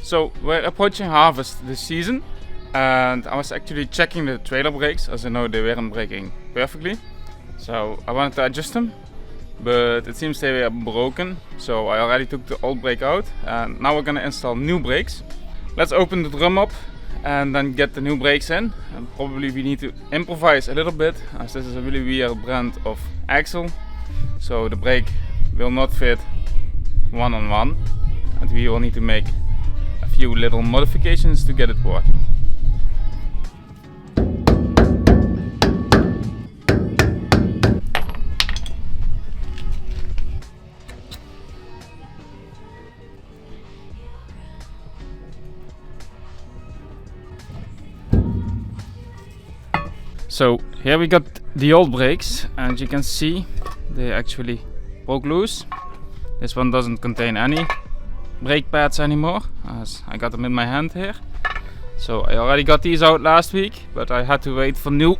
So we're approaching harvest this season, and I was actually checking the trailer brakes as I know they weren't braking perfectly. So I wanted to adjust them, but it seems they were broken. So I already took the old brake out, and now we're gonna install new brakes. Let's open the drum up and then get the new brakes in. And probably we need to improvise a little bit, as this is a really weird brand of axle. So the brake will not fit one on one, and we will need to make a few little modifications to get it working. So here we got the old brakes, and you can see they actually broke loose. This one doesn't contain any brake pads anymore, as I got them in my hand here. So I already got these out last week, but I had to wait for new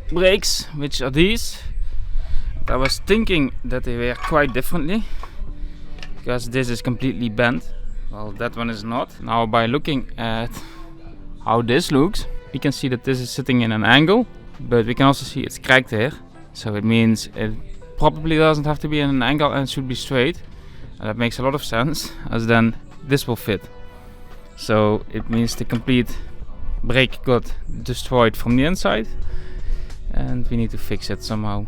brakes, which are these. I was thinking that they were quite differently, because this is completely bent. Well, that one is not. Now by looking at how this looks, we can see that this is sitting in an angle, but we can also see it's cracked here. So it means it probably doesn't have to be in an angle and should be straight. And that makes a lot of sense, as then this will fit. So it means the complete brake got destroyed from the inside, and we need to fix it somehow.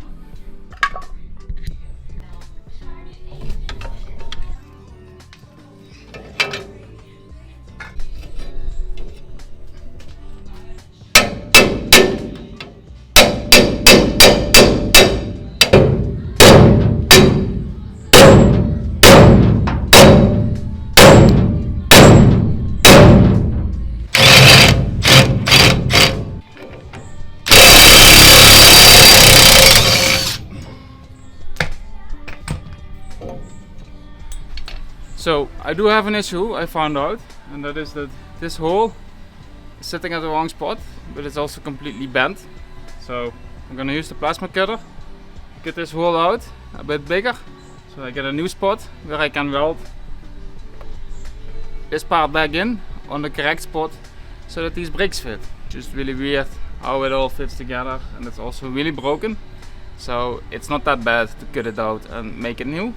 So I do have an issue I found out, and that is that this hole is sitting at the wrong spot, but it's also completely bent. So I'm gonna use the plasma cutter, get this hole out a bit bigger, so I get a new spot where I can weld this part back in on the correct spot so that these brakes fit. Just really weird how it all fits together, and it's also really broken. So it's not that bad to cut it out and make it new.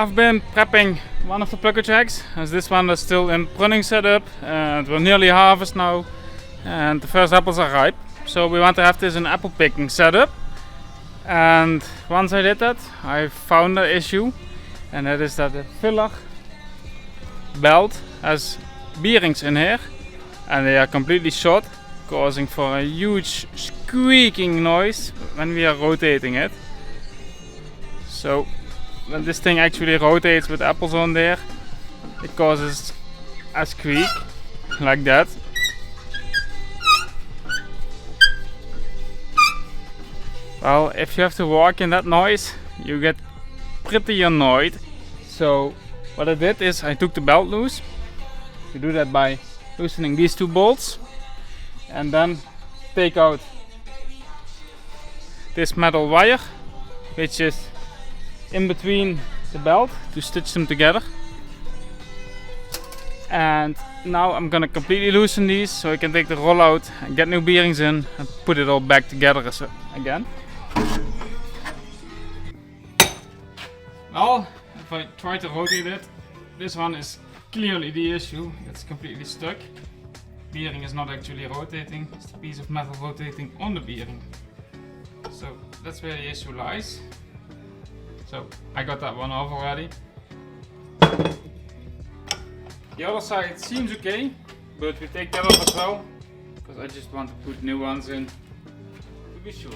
I've been prepping one of the pluk-o-traks, as this one is still in pruning setup, and we're nearly harvest now, and the first apples are ripe. So we want to have this in apple picking setup. And once I did that, I found an issue, and that is that the filler belt has bearings in here, and they are completely short, causing for a huge squeaking noise when we are rotating it. So when this thing actually rotates with apples on there, it causes a squeak like that. Well, if you have to walk in that noise, you get pretty annoyed. So what I did is I took the belt loose. You do that by loosening these two bolts, and then take out this metal wire, which is in between the belt, to stitch them together. And now I'm gonna completely loosen these so I can take the roll out and get new bearings in and put it all back together again. Well, if I try to rotate it, this one is clearly the issue. It's completely stuck. Bearing is not actually rotating, it's the piece of metal rotating on the bearing. So that's where the issue lies. So I got that one off already. The other side seems okay, but we take that off as well, because I just want to put new ones in to be sure.